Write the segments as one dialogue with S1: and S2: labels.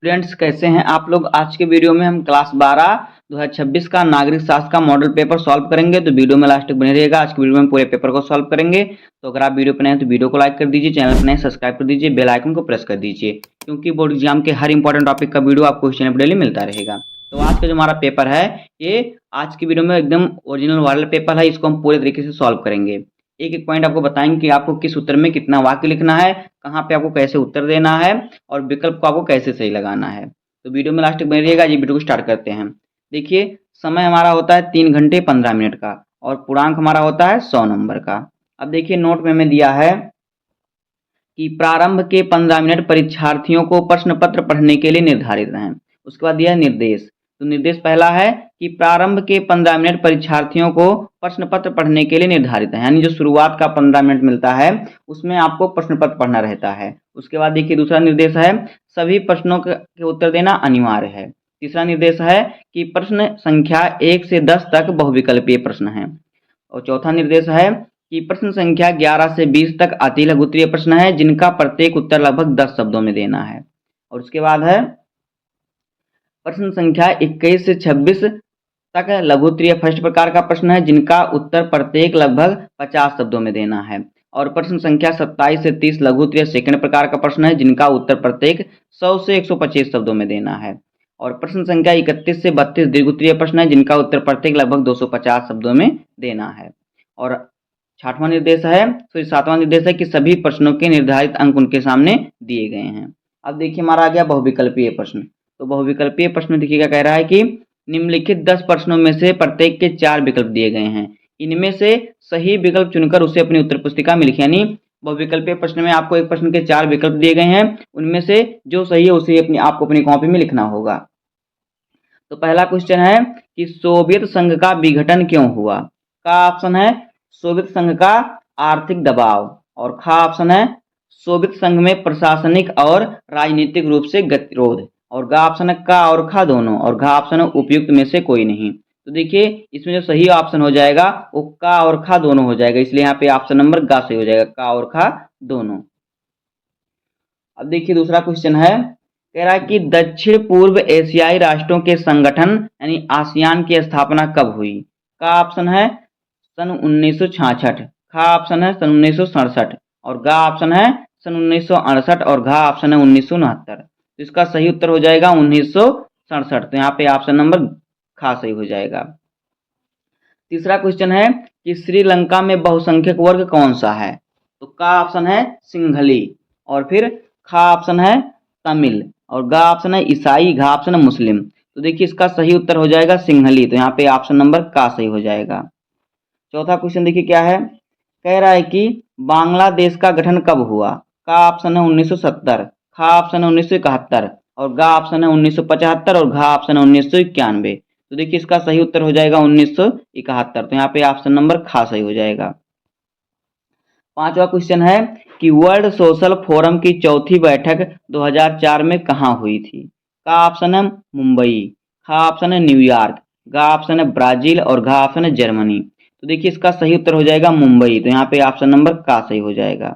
S1: Students कैसे हैं आप लोग। आज के वीडियो में हम क्लास 12 2026 का नागरिक शास्त्र का मॉडल पेपर सॉल्व करेंगे। तो वीडियो में लास्ट तक बने रहिएगा। आज के वीडियो में पूरे पेपर को सॉल्व करेंगे। तो अगर आप वीडियो पर नए हैं तो वीडियो को लाइक कर दीजिए, चैनल पर नए सब्सक्राइब कर दीजिए, बेल आइकन को प्रेस कर दीजिए, क्योंकि बोर्ड एग्जाम के हर इंपॉर्टेंट टॉपिक का वीडियो आपको इस चैनल पर डेली मिलता रहेगा। तो आज का जो हमारा पेपर है, ये आज की वीडियो में एकदम ओरिजिनल वायरल पेपर है। इसको हम पूरे तरीके से सॉल्व करेंगे। एक एक पॉइंट आपको बताएंगे कि आपको किस उत्तर में कितना वाक्य लिखना है, कहाँ पे आपको कैसे उत्तर देना है और विकल्प को आपको कैसे सही लगाना है। तो वीडियो में लास्ट तक बने रहिएगा। ये वीडियो को स्टार्ट करते हैं। देखिए, समय हमारा होता है 3 घंटे 15 मिनट का और पूर्णांक हमारा होता है 100 नंबर का। अब देखिए, नोट में हमें दिया है कि प्रारंभ के 15 मिनट परीक्षार्थियों को प्रश्न पत्र पढ़ने के लिए निर्धारित हैं। उसके बाद दिया है निर्देश। तो निर्देश पहला है कि प्रारंभ के 15 मिनट परीक्षार्थियों को प्रश्न पत्र पढ़ने के लिए निर्धारित है, यानी जो शुरुआत का 15 मिनट मिलता है उसमें आपको प्रश्न पत्र पढ़ना रहता है। उसके बाद देखिए, दूसरा निर्देश है सभी प्रश्नों के उत्तर देना अनिवार्य है। तीसरा निर्देश है कि प्रश्न संख्या 1 से 10 तक बहुविकल्पीय प्रश्न है। और चौथा निर्देश है कि प्रश्न संख्या 11 से 20 तक अति लघु उत्तरीय प्रश्न है, जिनका प्रत्येक उत्तर लगभग 10 शब्दों में देना है। और उसके बाद है प्रश्न संख्या 21 से 26 तक लघु उत्तरीय फर्स्ट प्रकार का प्रश्न है, जिनका उत्तर प्रत्येक लगभग 50 शब्दों में देना है। और प्रश्न संख्या 27 से 30 लघु उत्तरीय सेकंड प्रकार का प्रश्न है, जिनका उत्तर प्रत्येक 100 से 125 शब्दों में देना है। और प्रश्न संख्या 31 से 32 दीर्घ उत्तरीय प्रश्न है, जिनका उत्तर प्रत्येक लगभग 250 शब्दों में देना है। और छठवां निर्देश है, सातवां निर्देश है कि सभी प्रश्नों के निर्धारित अंक उनके सामने दिए गए हैं। अब देखिए, हमारा आ गया बहुविकल्पीय प्रश्न। तो बहुविकल्पीय प्रश्न में देखिए क्या कह रहा है कि निम्नलिखित 10 प्रश्नों में से प्रत्येक के 4 विकल्प दिए गए हैं। इनमें से सही विकल्प चुनकर उसे अपनी उत्तर पुस्तिका में लिखें। यानी बहुविकल्पीय प्रश्न में आपको एक प्रश्न के 4 विकल्प दिए गए हैं, उनमें से जो सही है उसे आपको अपनी कॉपी में लिखना होगा। तो पहला क्वेश्चन है कि सोवियत संघ का विघटन क्यों हुआ। का ऑप्शन है सोवियत संघ का आर्थिक दबाव, और खा ऑप्शन है सोवियत संघ में प्रशासनिक और राजनीतिक रूप से गतिरोध, और गा ऑप्शन है का और खा दोनों, और घा ऑप्शन है उपयुक्त में से कोई नहीं। तो देखिए, इसमें जो सही ऑप्शन हो जाएगा वो का और खा दोनों हो जाएगा, इसलिए यहाँ पे ऑप्शन नंबर गा सही हो जाएगा, का और खा दोनों। अब देखिए, दूसरा क्वेश्चन है, कह रहा है कि दक्षिण पूर्व एशियाई राष्ट्रों के संगठन यानी आसियान की स्थापना कब हुई। का ऑप्शन है सन 1966, खा ऑप्शन है सन 1967, और गा ऑप्शन है सन 1968, और घा ऑप्शन है 1969। तो इसका सही उत्तर हो जाएगा 1967। तो यहाँ पे ऑप्शन नंबर खा सही हो जाएगा। तीसरा क्वेश्चन है कि श्रीलंका में बहुसंख्यक वर्ग कौन सा है। तो का ऑप्शन है सिंघली, और फिर खा ऑप्शन है तमिल, और गा ऑप्शन है ईसाई, घा ऑप्शन है मुस्लिम। तो देखिए, इसका सही उत्तर हो जाएगा सिंघली। तो यहाँ पे ऑप्शन नंबर का सही हो जाएगा। चौथा क्वेश्चन देखिए क्या है, कह रहा है कि बांग्लादेश का गठन कब हुआ। का ऑप्शन है 1970, खा ऑप्शन है 1971, और गा ऑप्शन है 1975, और घा ऑप्शन है 1991। तो देखिए, इसका सही उत्तर हो जाएगा 1971। तो यहाँ पे ऑप्शन नंबर खा सही हो जाएगा। पांचवा क्वेश्चन है कि वर्ल्ड सोशल फोरम की चौथी बैठक 2004 में कहाँ हुई थी। का ऑप्शन है मुंबई, खा ऑप्शन है न्यूयॉर्क, गा ऑप्शन है ब्राजील, और घा ऑप्शन है जर्मनी। तो देखिए, इसका सही उत्तर हो जाएगा मुंबई। तो यहाँ पे ऑप्शन नंबर का सही हो जाएगा।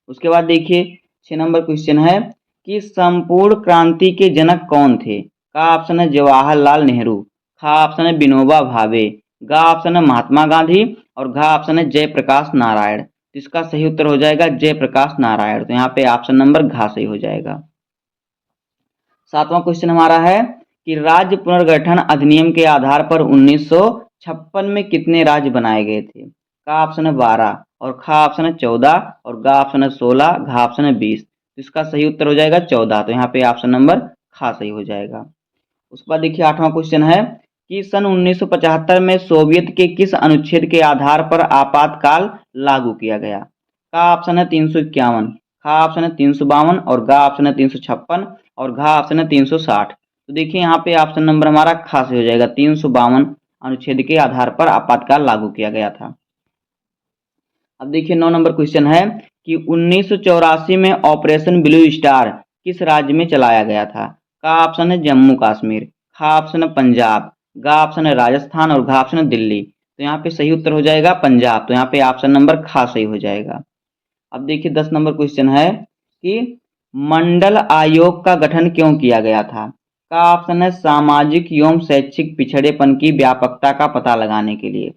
S1: उसके बाद देखिए, 6 नंबर क्वेश्चन है कि संपूर्ण क्रांति के जनक कौन थे। का ऑप्शन है जवाहरलाल नेहरू, खा ऑप्शन है विनोबा भावे, गा ऑप्शन है महात्मा गांधी, और घा ऑप्शन है जयप्रकाश नारायण। तो इसका सही उत्तर हो जाएगा जयप्रकाश नारायण। तो यहाँ पे ऑप्शन नंबर घा सही हो जाएगा। सातवां क्वेश्चन हमारा है कि राज्य पुनर्गठन अधिनियम के आधार पर 1956 में कितने राज्य बनाए गए थे। का ऑप्शन है 12, और खा ऑप्शन है 14, और गा ऑप्शन है 16, घा ऑप्शन है 20। तो इसका सही उत्तर हो जाएगा 14। तो यहाँ पे ऑप्शन नंबर खा सही हो जाएगा। उसके बाद देखिए, आठवां क्वेश्चन है कि सन 1975 में सोवियत के किस अनुच्छेद के आधार पर आपातकाल लागू किया गया। का ऑप्शन है 351, खा ऑप्शन है 352, और गा ऑप्शन है 356, और घा ऑप्शन है 360। तो देखिए, यहाँ पे ऑप्शन नंबर हमारा खा से हो जाएगा, 352 अनुच्छेद के आधार पर आपातकाल लागू किया गया था। अब देखिए, 9 नंबर क्वेश्चन है कि 1984 में ऑपरेशन ब्लू स्टार किस राज्य में चलाया गया था। का ऑप्शन है जम्मू कश्मीर, खा ऑप्शन है पंजाब, गा ऑप्शन है राजस्थान, और घा ऑप्शन है दिल्ली। तो यहाँ पे सही उत्तर हो जाएगा पंजाब। तो यहाँ पे ऑप्शन नंबर खा सही हो जाएगा। अब देखिए, 10 नंबर क्वेश्चन है कि मंडल आयोग का गठन क्यों किया गया था? का ऑप्शन है सामाजिक एवं शैक्षिक पिछड़ेपन की व्यापकता का पता लगाने के लिए।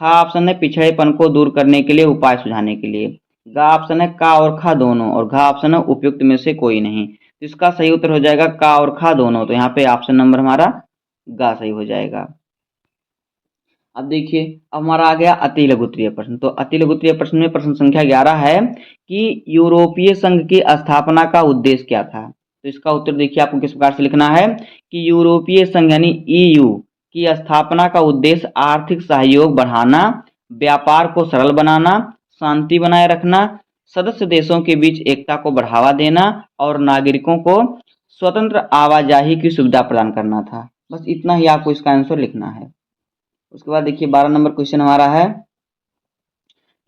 S1: खा ऑप्शन है पिछड़ेपन को दूर करने के लिए उपाय सुझाने के लिए। गा ऑप्शन है का और खा दोनों, और घा ऑप्शन है उपयुक्त में से कोई नहीं। तो इसका सही उत्तर हो जाएगा का और खा दोनों। तो यहाँ पे ऑप्शन नंबर हमारा गा सही हो जाएगा। अब देखिए, अब हमारा आ गया अति लघुत्तरीय प्रश्न। तो अति लघुत्तरीय प्रश्न में प्रश्न संख्या 11 है कि यूरोपीय संघ की स्थापना का उद्देश्य क्या था? तो इसका उत्तर देखिए आपको किस प्रकार से लिखना है कि यूरोपीय संघ यानी ईयू की स्थापना का उद्देश्य आर्थिक सहयोग बढ़ाना, व्यापार को सरल बनाना, शांति बनाए रखना, सदस्य देशों के बीच एकता को बढ़ावा देना और नागरिकों को स्वतंत्र आवाजाही की सुविधा प्रदान करना था। बस इतना ही आपको इसका आंसर लिखना है। उसके बाद देखिए 12 नंबर क्वेश्चन हमारा है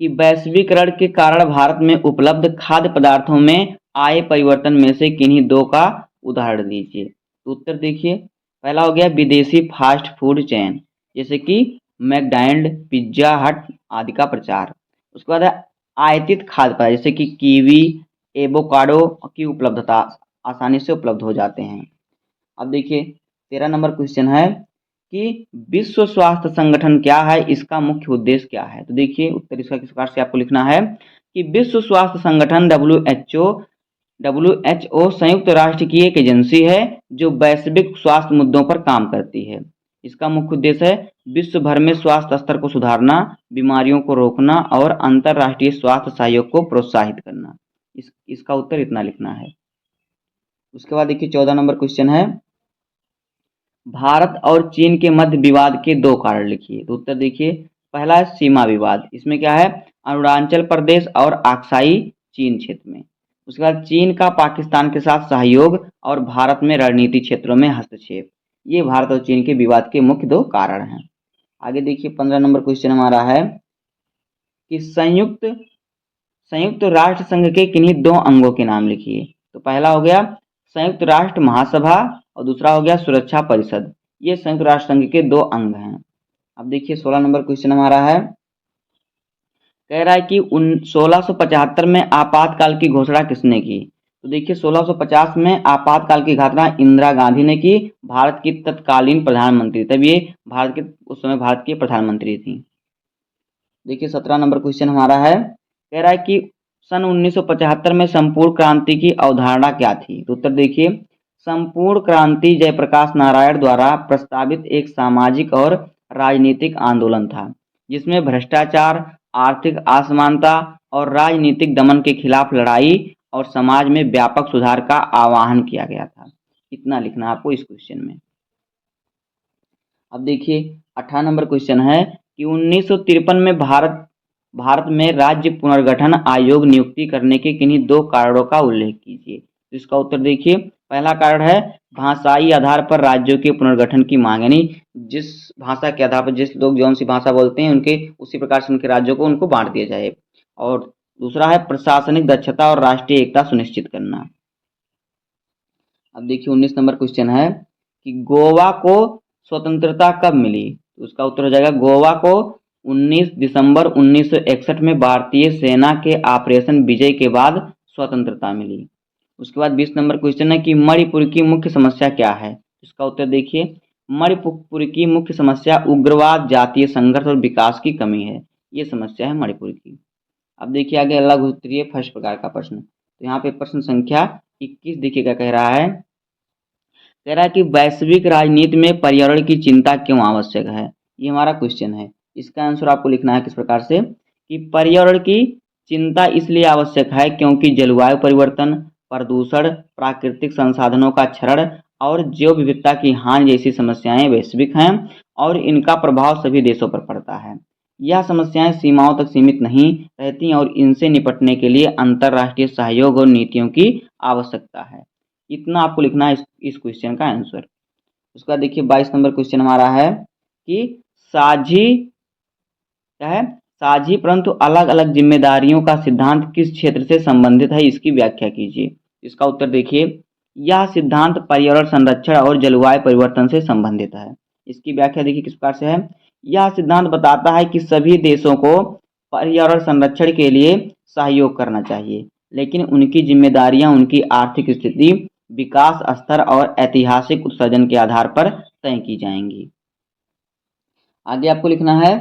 S1: कि वैश्वीकरण के कारण भारत में उपलब्ध खाद्य पदार्थों में आए परिवर्तन में से किन्हीं दो का उदाहरण दीजिए। तो उत्तर देखिए, पहला हो गया विदेशी फास्ट फूड चेन जैसे कि मैकडॉनल्ड, पिज्जा हट आदि का प्रचार। उसके बाद है आयातित खाद्य पदार्थ जैसे कि कीवी, एवोकाडो की उपलब्धता, आसानी से उपलब्ध हो जाते हैं। अब देखिए 13 नंबर क्वेश्चन है कि विश्व स्वास्थ्य संगठन क्या है, इसका मुख्य उद्देश्य क्या है? तो देखिए उत्तर इसका किस प्रकार से आपको लिखना है कि विश्व स्वास्थ्य संगठन डब्ल्यूएचओ संयुक्त राष्ट्र की एक एजेंसी है जो वैश्विक स्वास्थ्य मुद्दों पर काम करती है। इसका मुख्य उद्देश्य है विश्व भर में स्वास्थ्य स्तर को सुधारना, बीमारियों को रोकना और अंतर्राष्ट्रीय स्वास्थ्य सहयोग को प्रोत्साहित करना। इसका उत्तर इतना लिखना है। उसके बाद देखिए 14 नंबर क्वेश्चन है भारत और चीन के मध्य विवाद के दो कारण लिखिए। तो उत्तर देखिए, पहला है सीमा विवाद, इसमें क्या है अरुणाचल प्रदेश और अक्साई चीन क्षेत्र में। उसके बाद चीन का पाकिस्तान के साथ सहयोग और भारत में रणनीति क्षेत्रों में हस्तक्षेप, ये भारत और चीन के विवाद के मुख्य दो कारण हैं। आगे देखिए 15 नंबर क्वेश्चन हमारा है कि संयुक्त राष्ट्र संघ के किन्हीं दो अंगों के नाम लिखिए। तो पहला हो गया संयुक्त राष्ट्र महासभा और दूसरा हो गया सुरक्षा परिषद। ये संयुक्त राष्ट्र संघ के दो अंग हैं। अब देखिए 16 नंबर क्वेश्चन हमारा है, कह रहा है कि 1675 में आपातकाल की घोषणा किसने की? तो देखिए 1650 में आपातकाल की घोषणा इंदिरा गांधी ने की, भारत की तत्कालीन प्रधानमंत्री, तब ये उस समय भारत की प्रधानमंत्री थी। देखिए 17 नंबर क्वेश्चन हमारा है, कह रहा है कि सन 1975 में संपूर्ण क्रांति की अवधारणा क्या थी? तो उत्तर देखिए, संपूर्ण क्रांति जयप्रकाश नारायण द्वारा प्रस्तावित एक सामाजिक और राजनीतिक आंदोलन था जिसमें भ्रष्टाचार, आर्थिक असमानता और राजनीतिक दमन के खिलाफ लड़ाई और समाज में व्यापक सुधार का आह्वान किया गया था। इतना लिखना आपको इस क्वेश्चन में। अब देखिए 18 नंबर क्वेश्चन है कि 1953 में भारत में राज्य पुनर्गठन आयोग नियुक्ति करने के किन्हीं दो कारणों का उल्लेख कीजिए। तो इसका उत्तर देखिए, पहला कारण है भाषाई आधार पर राज्यों के पुनर्गठन की मांग, यानी जिस भाषा के आधार पर जिस लोग जौन सी भाषा बोलते हैं उनके उसी प्रकार से उनके राज्यों को उनको बांट दिया जाए। और दूसरा है प्रशासनिक दक्षता और राष्ट्रीय एकता सुनिश्चित करना। अब देखिए 19 नंबर क्वेश्चन है कि गोवा को स्वतंत्रता कब मिली? तो उसका उत्तर हो जाएगा, गोवा को 19 दिसंबर 1961 में भारतीय सेना के ऑपरेशन विजय के बाद स्वतंत्रता मिली। उसके बाद 20 नंबर क्वेश्चन है कि मणिपुर की मुख्य समस्या क्या है? इसका उत्तर देखिए, मणिपुर की मुख्य समस्या उग्रवाद, जातीय संघर्ष और विकास की कमी है। ये समस्या है मणिपुर की। अब देखिए आगे लघु उत्तरीय फर्स्ट प्रकार का प्रश्न। तो यहाँ पे प्रश्न संख्या 21 देखिए क्या कह रहा है, कह रहा है कि वैश्विक राजनीति में पर्यावरण की चिंता क्यों आवश्यक है? ये हमारा क्वेश्चन है। इसका आंसर आपको लिखना है किस प्रकार से कि पर्यावरण की चिंता इसलिए आवश्यक है क्योंकि जलवायु परिवर्तन, प्रदूषण, प्राकृतिक संसाधनों का क्षरण और जैव विविधता की हानि जैसी समस्याएं वैश्विक हैं और इनका प्रभाव सभी देशों पर पड़ता है। यह समस्याएं सीमाओं तक सीमित नहीं रहती और इनसे निपटने के लिए अंतर्राष्ट्रीय सहयोग और नीतियों की आवश्यकता है। इतना आपको लिखना है इस क्वेश्चन का आंसर। उसके बाद देखिए 22 नंबर क्वेश्चन हमारा है कि साझी क्या है, साझी परंतु अलग अलग जिम्मेदारियों का सिद्धांत किस क्षेत्र से संबंधित है, इसकी व्याख्या कीजिए। इसका उत्तर देखिए, यह सिद्धांत पर्यावरण संरक्षण और जलवायु परिवर्तन से संबंधित है। इसकी व्याख्या देखिए किस प्रकार से है, यह सिद्धांत बताता है कि सभी देशों को पर्यावरण संरक्षण के लिए सहयोग करना चाहिए, लेकिन उनकी जिम्मेदारियां उनकी आर्थिक स्थिति, विकास स्तर और ऐतिहासिक उत्सर्जन के आधार पर तय की जाएंगी। आगे आपको लिखना है,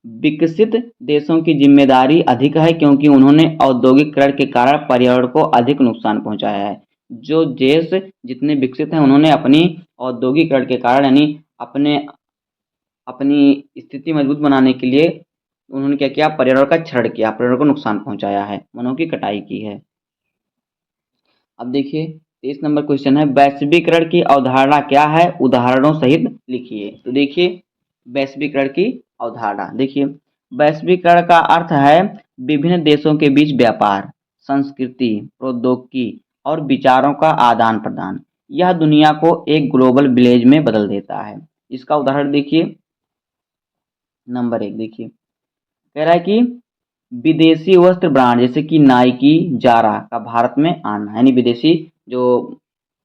S1: विकसित देशों की जिम्मेदारी अधिक है क्योंकि उन्होंने औद्योगिकरण के कारण पर्यावरण को अधिक नुकसान पहुंचाया है। जो देश जितने विकसित हैं उन्होंने अपनी औद्योगिकरण के कारण यानी अपनी स्थिति मजबूत बनाने के लिए उन्होंने क्या किया, पर्यावरण का क्षरण किया, पर्यावरण को नुकसान पहुंचाया है, वनों की कटाई की है। अब देखिए 23 नंबर क्वेश्चन है, वैश्वीकरण की अवधारणा क्या है, उदाहरणों सहित लिखिए। तो देखिए वैश्वीकरण की अवधारणा, देखिए वैश्वीकरण का अर्थ है विभिन्न देशों के बीच व्यापार, संस्कृति, प्रौद्योगिकी और विचारों का आदान प्रदान। यह दुनिया को एक ग्लोबल विलेज में बदल देता है। इसका उदाहरण देखिए, नंबर 1 देखिए, कह रहा है कि विदेशी वस्त्र ब्रांड जैसे कि नाइकी, जारा का भारत में आना, यानी विदेशी जो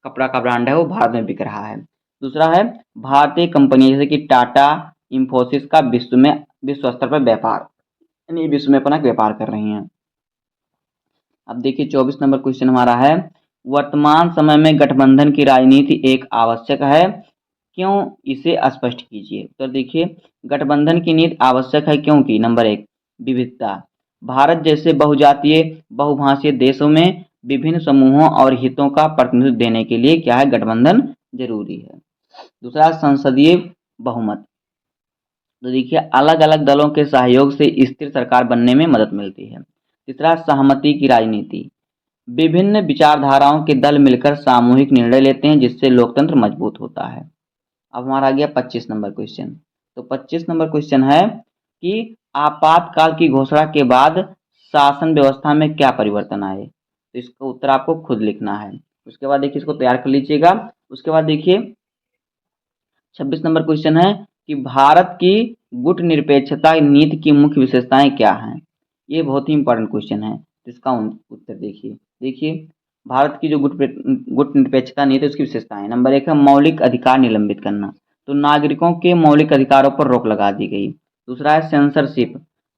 S1: कपड़ा का ब्रांड है वो भारत में बिक रहा है। दूसरा है भारतीय कंपनी जैसे कि टाटा, इंफोसिस का विश्व स्तर पर व्यापार, यानी विश्व में अपना व्यापार कर रही हैं। अब देखिए 24 नंबर क्वेश्चन हमारा है, वर्तमान समय में गठबंधन की राजनीति एक आवश्यक है, क्यों, इसे स्पष्ट कीजिए। तो देखिए गठबंधन की नीति आवश्यक है क्योंकि नंबर 1 विविधता, भारत जैसे बहुजातीय बहुभाषीय देशों में विभिन्न समूहों और हितों का प्रतिनिधित्व देने के लिए क्या है, गठबंधन जरूरी है। दूसरा संसदीय बहुमत, तो देखिए अलग अलग दलों के सहयोग से स्थिर सरकार बनने में मदद मिलती है। तीसरा सहमति की राजनीति, विभिन्न विचारधाराओं के दल मिलकर सामूहिक निर्णय लेते हैं जिससे लोकतंत्र मजबूत होता है। अब हमारा आ गया 25 नंबर क्वेश्चन। तो 25 नंबर क्वेश्चन है कि आपातकाल की घोषणा के बाद शासन व्यवस्था में क्या परिवर्तन आए। तो इसका उत्तर आपको खुद लिखना है। उसके बाद देखिए इसको तैयार कर लीजिएगा। उसके बाद देखिए 26 नंबर क्वेश्चन है कि भारत की गुट निरपेक्षता नीति की मुख्य विशेषताएं क्या हैं। ये बहुत ही इंपॉर्टेंट क्वेश्चन है, इसका उत्तर देखिए। देखिए भारत की जो गुट निरपेक्षता नीति उसकी विशेषताएं, नंबर 1 है मौलिक अधिकार निलंबित करना, तो नागरिकों के मौलिक अधिकारों पर रोक लगा दी गई। दूसरा है सेंसरशिप,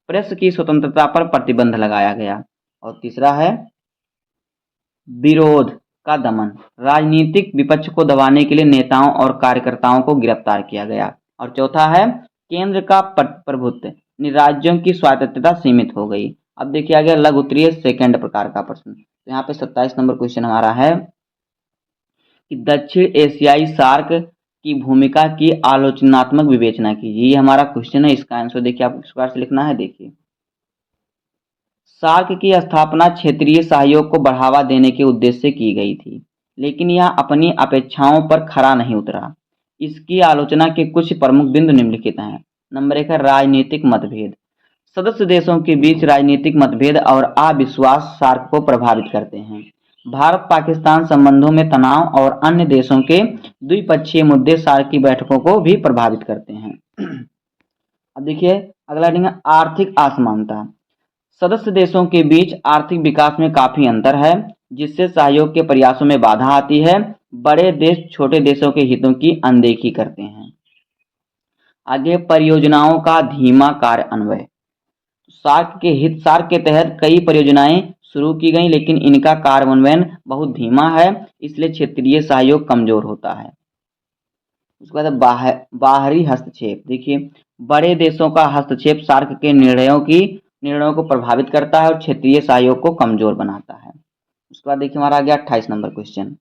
S1: प्रेस की स्वतंत्रता पर प्रतिबंध लगाया गया। और तीसरा है विरोध का दमन, राजनीतिक विपक्ष को दबाने के लिए नेताओं और कार्यकर्ताओं को गिरफ्तार किया गया। और चौथा है केंद्र का प्रभुत्व, राज्यों की स्वायत्तता सीमित हो गई। अब देखिए आ गया लघु उत्तरीय सेकंड प्रकार का प्रश्न। तो यहाँ पे 27 नंबर क्वेश्चन हमारा है कि दक्षिण एशियाई सार्क की भूमिका की आलोचनात्मक विवेचना कीजिए। ये हमारा क्वेश्चन है, इसका आंसर देखिए आपको इस प्रकार से लिखना है। देखिए सार्क की स्थापना क्षेत्रीय सहयोग को बढ़ावा देने के उद्देश्य से की गई थी, लेकिन यह अपनी अपेक्षाओं पर खरा नहीं उतरा। इसकी आलोचना के कुछ प्रमुख बिंदु निम्नलिखित हैं। नंबर 1 है राजनीतिक मतभेद, सदस्य देशों के बीच राजनीतिक मतभेद और अविश्वास सार्क को प्रभावित करते हैं। भारत पाकिस्तान संबंधों में तनाव और अन्य देशों के द्विपक्षीय मुद्दे सार्क की बैठकों को भी प्रभावित करते हैं। अब देखिए अगला हेडिंग है आर्थिक असमानता, सदस्य देशों के बीच आर्थिक विकास में काफी अंतर है जिससे सहयोग के प्रयासों में बाधा आती है। बड़े देश छोटे देशों के हितों की अनदेखी करते हैं। आगे परियोजनाओं का धीमा कार्यान्वयन, सार्क के तहत कई परियोजनाएं शुरू की गई लेकिन इनका कार्यान्वयन बहुत धीमा है, इसलिए क्षेत्रीय सहयोग कमजोर होता है। उसके बाद बाहरी हस्तक्षेप, देखिए बड़े देशों का हस्तक्षेप सार्क के निर्णयों को प्रभावित करता है और क्षेत्रीय सहयोग को कमजोर बनाता है। उसके बाद देखिए हमारा आ गया 28 नंबर क्वेश्चन।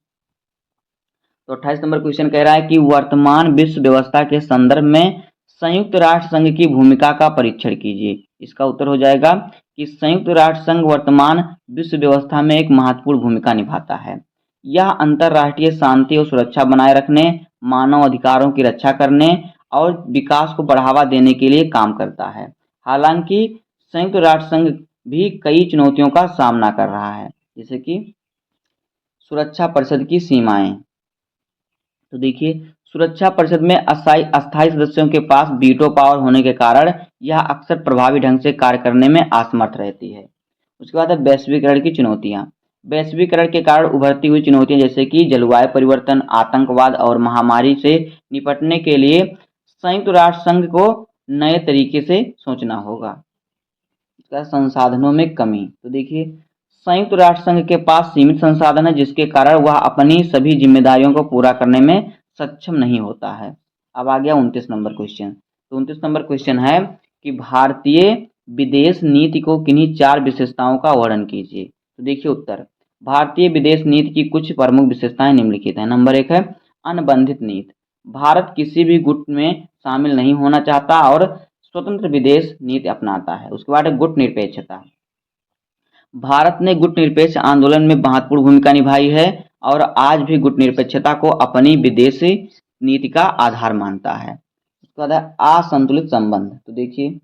S1: तो 28 नंबर क्वेश्चन कह रहा है कि वर्तमान विश्व व्यवस्था के संदर्भ में संयुक्त राष्ट्र संघ की भूमिका का परीक्षण कीजिए। इसका उत्तर हो जाएगा कि संयुक्त राष्ट्र संघ वर्तमान विश्व व्यवस्था में एक महत्वपूर्ण भूमिका निभाता है। यह अंतरराष्ट्रीय शांति और सुरक्षा बनाए रखने, मानव अधिकारों की रक्षा करने और विकास को बढ़ावा देने के लिए काम करता है। हालांकि संयुक्त राष्ट्र संघ भी कई चुनौतियों का सामना कर रहा है, जैसे कि सुरक्षा परिषद की सीमाएं। तो देखिए सुरक्षा परिषद में अस्थायी सदस्यों के पास वीटो पावर होने के कारण यह अक्सर प्रभावी ढंग से कार्य करने में असमर्थ रहती है। उसके बाद है वैश्वीकरण की चुनौतियां, वैश्वीकरण के कारण उभरती हुई चुनौतियां जैसे कि जलवायु परिवर्तन, आतंकवाद और महामारी से निपटने के लिए संयुक्त राष्ट्र संघ को नए तरीके से सोचना होगा। इसका संसाधनों में कमी, तो देखिए संयुक्त राष्ट्र संघ के पास सीमित संसाधन है, जिसके कारण वह अपनी सभी जिम्मेदारियों को पूरा करने में सक्षम नहीं होता है। अब आ गया 29 नंबर क्वेश्चन। तो 29 नंबर क्वेश्चन है कि भारतीय विदेश नीति को किन्हीं 4 विशेषताओं का वर्णन कीजिए। तो देखिए उत्तर, भारतीय विदेश नीति की कुछ प्रमुख विशेषताएं निम्नलिखित हैं। नंबर 1 है अनबंधित नीति। भारत किसी भी गुट में शामिल नहीं होना चाहता और स्वतंत्र विदेश नीति अपनाता है। उसके बाद है गुट निरपेक्षता। भारत ने गुट निरपेक्ष आंदोलन में महत्वपूर्ण भूमिका निभाई है और आज भी गुट निरपेक्षता को अपनी विदेशी नीति का आधार मानता है। उसके बाद है असंतुलित संबंध। तो देखिए,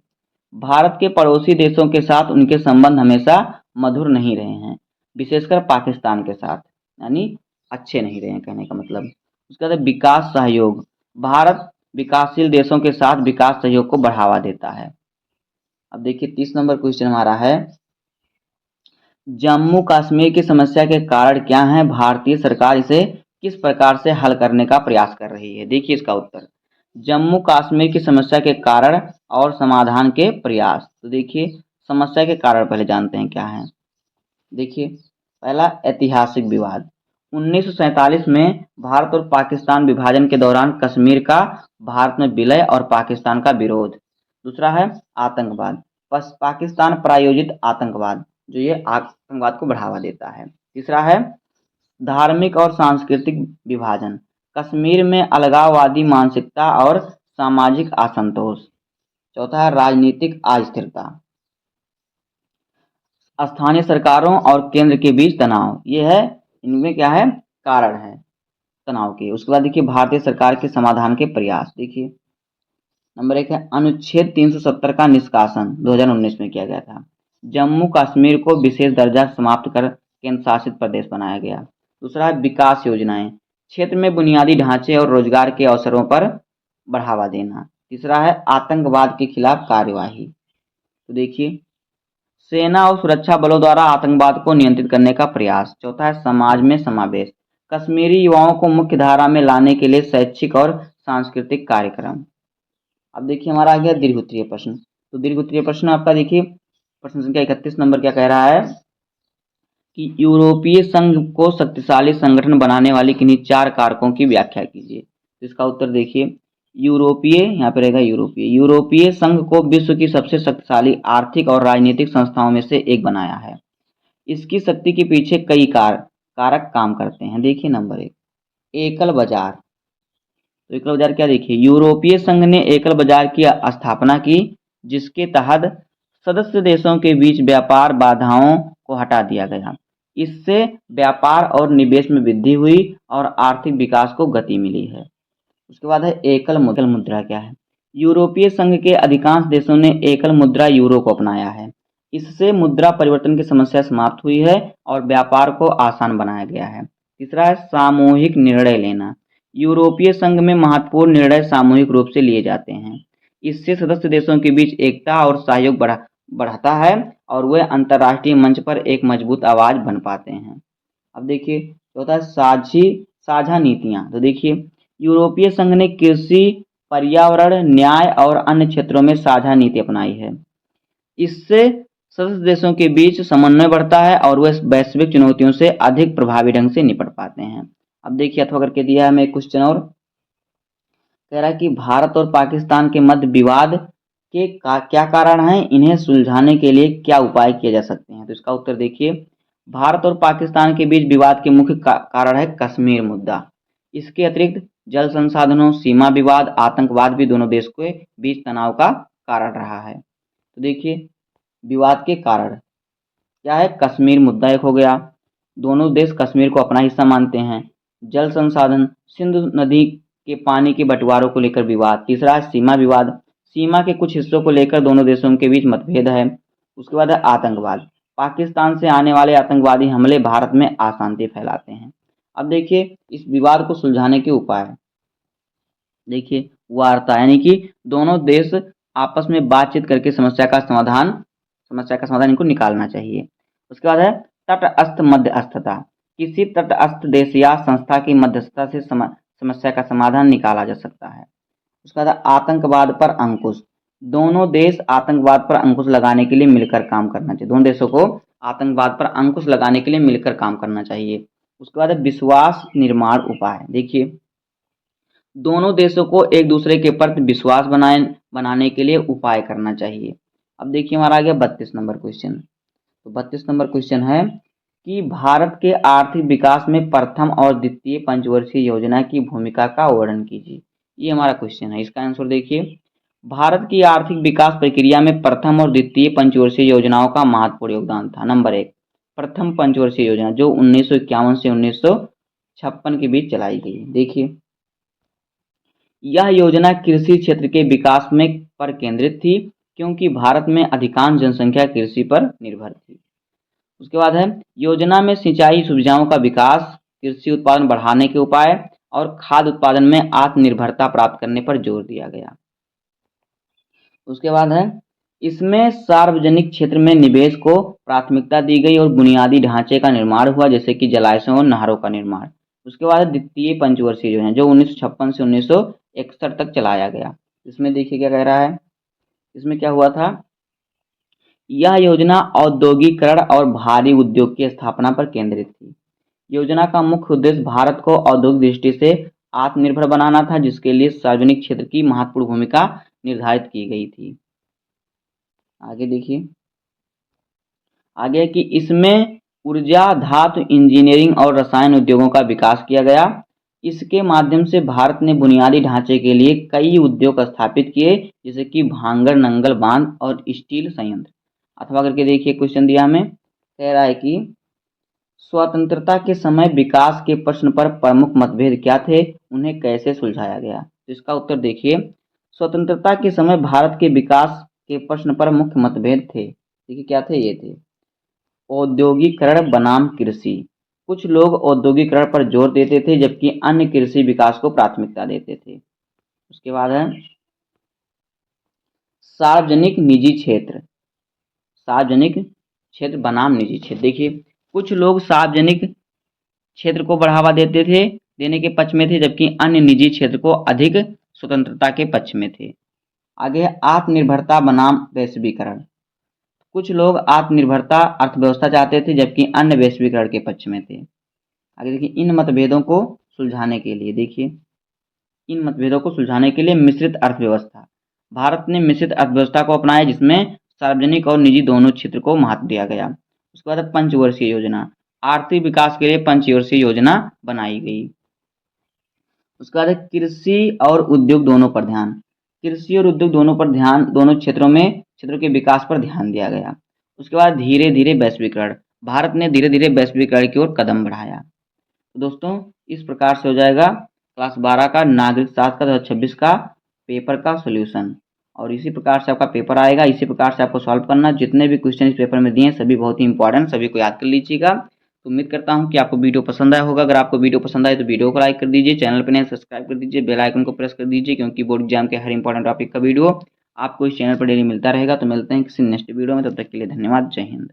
S1: भारत के पड़ोसी देशों के साथ उनके संबंध हमेशा मधुर नहीं रहे हैं, विशेषकर पाकिस्तान के साथ, यानी अच्छे नहीं रहे हैं कहने का मतलब। उसके बाद विकास सहयोग। भारत विकासशील देशों के साथ विकास सहयोग को बढ़ावा देता है। अब देखिए 30 नंबर क्वेश्चन हमारा है, जम्मू कश्मीर की समस्या के कारण क्या है, भारतीय सरकार इसे किस प्रकार से हल करने का प्रयास कर रही है। देखिए इसका उत्तर, जम्मू कश्मीर की समस्या के कारण और समाधान के प्रयास। तो देखिए समस्या के कारण पहले जानते हैं क्या है। देखिए पहला ऐतिहासिक विवाद। 1947 में भारत और पाकिस्तान विभाजन के दौरान कश्मीर का भारत में विलय और पाकिस्तान का विरोध। दूसरा है आतंकवाद, पाकिस्तान प्रायोजित आतंकवाद, जो ये आतंकवाद को बढ़ावा देता है। तीसरा है धार्मिक और सांस्कृतिक विभाजन, कश्मीर में अलगाववादी मानसिकता और सामाजिक असंतोष। चौथा है राजनीतिक अस्थिरता, स्थानीय सरकारों और केंद्र के बीच तनाव। ये है, इनमें क्या है, कारण है तनाव के। उसके बाद देखिए भारतीय सरकार के समाधान के प्रयास। देखिए नंबर 1 है अनुच्छेद 370 का निष्कासन 2019 में किया गया था। जम्मू कश्मीर को विशेष दर्जा समाप्त कर केंद्र शासित प्रदेश बनाया गया। दूसरा है विकास योजनाएं, क्षेत्र में बुनियादी ढांचे और रोजगार के अवसरों पर बढ़ावा देना। तीसरा है आतंकवाद के खिलाफ कार्यवाही। तो देखिए सेना और सुरक्षा बलों द्वारा आतंकवाद को नियंत्रित करने का प्रयास। चौथा है समाज में समावेश, कश्मीरी युवाओं को मुख्य धारा में लाने के लिए शैक्षिक और सांस्कृतिक कार्यक्रम। अब देखिए हमारा आ गया दीर्घ उत्तरीय प्रश्न। तो दीर्घ उत्तरीय प्रश्न आपका देखिए प्रश्न संख्या 31 नंबर क्या कह रहा है कि यूरोपीय संघ को शक्तिशाली संगठन बनाने वाली किन्हीं 4 कारकों की व्याख्या कीजिए। तो इसका उत्तर देखिए यूरोपीय, यहाँ पे रहेगा यूरोपीय संघ को विश्व की सबसे शक्तिशाली आर्थिक और राजनीतिक संस्थाओं में से एक बनाया है। इसकी शक्ति के पीछे कई कारक काम करते हैं। देखिए नंबर 1 एकल बाजार। तो एकल बाजार क्या, देखिए यूरोपीय संघ ने एकल बाजार की स्थापना की, जिसके तहत सदस्य देशों के बीच व्यापार बाधाओं को हटा दिया गया। इससे व्यापार और निवेश में वृद्धि हुई और आर्थिक विकास को गति मिली है। उसके बाद है एकल मुद्रा क्या है, यूरोपीय संघ के अधिकांश देशों ने एकल मुद्रा यूरो को अपनाया है। इससे मुद्रा परिवर्तन की समस्या समाप्त हुई है और व्यापार को आसान बनाया गया है। तीसरा है सामूहिक निर्णय लेना, यूरोपीय संघ में महत्वपूर्ण निर्णय सामूहिक रूप से लिए जाते हैं। इससे सदस्य देशों के बीच एकता और सहयोग बढ़ाता है और वे अंतर्राष्ट्रीय मंच पर एक मजबूत आवाज बन पाते हैं। अब देखिए चौथा साझा नीतियां। तो देखिए यूरोपीय संघ ने कृषि, पर्यावरण, न्याय और अन्य क्षेत्रों में साझा नीति अपनाई है। इससे सदस्य देशों के बीच समन्वय बढ़ता है और वे वैश्विक चुनौतियों से अधिक प्रभावी ढंग से निपट पाते हैं। अब देखिए अथवा करके दिया है हमें एक क्वेश्चन और, कह रहा है कि भारत और पाकिस्तान के मध्य विवाद के क्या कारण हैं, इन्हें सुलझाने के लिए क्या उपाय किए जा सकते हैं। तो इसका उत्तर देखिए भारत और पाकिस्तान के बीच विवाद के मुख्य कारण है कश्मीर मुद्दा। इसके अतिरिक्त जल संसाधनों, सीमा विवाद, आतंकवाद भी दोनों देश के बीच तनाव का कारण रहा है। तो देखिए विवाद के कारण क्या है, कश्मीर मुद्दा एक हो गया, दोनों देश कश्मीर को अपना हिस्सा मानते हैं। जल संसाधन, सिंधु नदी के पानी के बंटवारों को लेकर विवाद। तीसरा है सीमा विवाद, सीमा के कुछ हिस्सों को लेकर दोनों देशों के बीच मतभेद है। उसके बाद है आतंकवाद, पाकिस्तान से आने वाले आतंकवादी हमले भारत में अशांति फैलाते हैं। अब देखिए इस विवाद को सुलझाने के उपाय, देखिए वार्ता, यानी कि दोनों देश आपस में बातचीत करके समस्या का समाधान इनको निकालना चाहिए। उसके बाद है तटस्थ मध्यस्थता, किसी तटस्थ देश या संस्था की मध्यस्थता से समस्या का समाधान निकाला जा सकता है। उसके बाद आतंकवाद पर अंकुश, दोनों देश आतंकवाद पर अंकुश लगाने के लिए मिलकर काम करना चाहिए। दोनों देशों को आतंकवाद पर अंकुश लगाने के लिए मिलकर काम करना चाहिए। उसके बाद है विश्वास निर्माण उपाय। देखिए, दोनों देशों को एक दूसरे के प्रति विश्वास बनाने के लिए उपाय करना चाहिए। अब देखिए हमारा आ गया 32 नंबर क्वेश्चन। तो 32 नंबर क्वेश्चन है कि भारत के आर्थिक विकास में प्रथम और द्वितीय पंचवर्षीय योजना की भूमिका का वर्णन कीजिए। ये हमारा क्वेश्चन है। इसका आंसर देखिए, भारत की आर्थिक विकास प्रक्रिया में प्रथम और द्वितीय पंचवर्षीय योजनाओं का महत्वपूर्ण योगदान था। नंबर 1, प्रथम पंचवर्षीय योजना जो 1951 से 1956 के बीच चलाई गई। देखिए, यह योजना कृषि क्षेत्र के विकास में पर केंद्रित थी क्योंकि भारत में अधिकांश जनसंख्या कृषि पर निर्भर थी। उसके बाद है योजना में सिंचाई सुविधाओं का विकास, कृषि उत्पादन बढ़ाने के उपाय और खाद्य उत्पादन में आत्मनिर्भरता प्राप्त करने पर जोर दिया गया। उसके बाद है इसमें सार्वजनिक क्षेत्र में निवेश को प्राथमिकता दी गई और बुनियादी ढांचे का निर्माण हुआ, जैसे कि जलाशयों और नहरों का निर्माण। उसके बाद है द्वितीय पंचवर्षीय योजना जो 1956 से 1961 तक चलाया गया। इसमें देखिए क्या कह रहा है, इसमें क्या हुआ था, यह योजना औद्योगिकरण और भारी उद्योग की स्थापना पर केंद्रित थी। योजना का मुख्य उद्देश्य भारत को औद्योगिक दृष्टि से आत्मनिर्भर बनाना था, जिसके लिए सार्वजनिक क्षेत्र की महत्वपूर्ण भूमिका निर्धारित की गई थी। आगे देखिए, आगे कि इसमें ऊर्जा, धातु, इंजीनियरिंग और रसायन उद्योगों का विकास किया गया। इसके माध्यम से भारत ने बुनियादी ढांचे के लिए कई उद्योग स्थापित किए, जैसे कि भांगर नंगल बांध और स्टील संयंत्र। अथवा करके देखिए क्वेश्चन दिया हमें, कह रहा है कि स्वतंत्रता के समय विकास के प्रश्न पर प्रमुख मतभेद क्या थे, उन्हें कैसे सुलझाया गया। तो इसका उत्तर देखिए, स्वतंत्रता के समय भारत के विकास के प्रश्न पर मुख्य मतभेद थे। देखिए क्या थे, ये थे औद्योगिकरण बनाम कृषि। कुछ लोग औद्योगिकरण पर जोर देते थे जबकि अन्य कृषि विकास को प्राथमिकता देते थे। उसके बाद है सार्वजनिक निजी क्षेत्र, सार्वजनिक क्षेत्र बनाम निजी क्षेत्र। देखिए, कुछ लोग सार्वजनिक क्षेत्र को बढ़ावा देने के पक्ष में थे, जबकि अन्य निजी क्षेत्र को अधिक स्वतंत्रता के पक्ष में थे। आगे है आत्मनिर्भरता बनाम वैश्वीकरण। कुछ लोग आत्मनिर्भरता अर्थव्यवस्था चाहते थे जबकि अन्य वैश्वीकरण के पक्ष में थे। आगे देखिए, इन मतभेदों को सुलझाने के लिए, देखिए इन मतभेदों को सुलझाने के लिए मिश्रित अर्थव्यवस्था। भारत ने मिश्रित अर्थव्यवस्था को अपनाया जिसमें सार्वजनिक और निजी दोनों क्षेत्र को महत्व दिया गया। उसके बाद पंचवर्षीय योजना, आर्थिक विकास के लिए पंचवर्षीय योजना बनाई गई। उसके बाद कृषि और उद्योग दोनों पर ध्यान, कृषि और उद्योग दोनों पर ध्यान, दोनों क्षेत्रों के विकास पर ध्यान दिया गया। उसके बाद धीरे धीरे वैश्वीकरण, भारत ने धीरे धीरे वैश्वीकरण की ओर कदम बढ़ाया। तो दोस्तों इस प्रकार से हो जाएगा क्लास 12 का नागरिक शास्त्र का 2026 का पेपर का सोल्यूशन। और इसी प्रकार से आपका पेपर आएगा, इसी प्रकार से आपको सॉल्व करना। जितने भी क्वेश्चन इस पेपर में दिए हैं सभी बहुत ही इंपॉर्टेंट, सभी को याद कर लीजिएगा। तो उम्मीद करता हूं कि आपको वीडियो पसंद आया होगा। अगर आपको वीडियो पसंद आए तो वीडियो को लाइक कर दीजिए, चैनल पर नए सब्सक्राइब कर दीजिए, बेल आइकन को प्रेस कर दीजिए, क्योंकि बोर्ड एग्जाम के हर इंपॉर्टेंट टॉपिक का वीडियो आपको इस चैनल पर डेली मिलता रहेगा। तो मिलते हैं किसी नेक्स्ट वीडियो में, तब तक के लिए धन्यवाद, जय हिंद।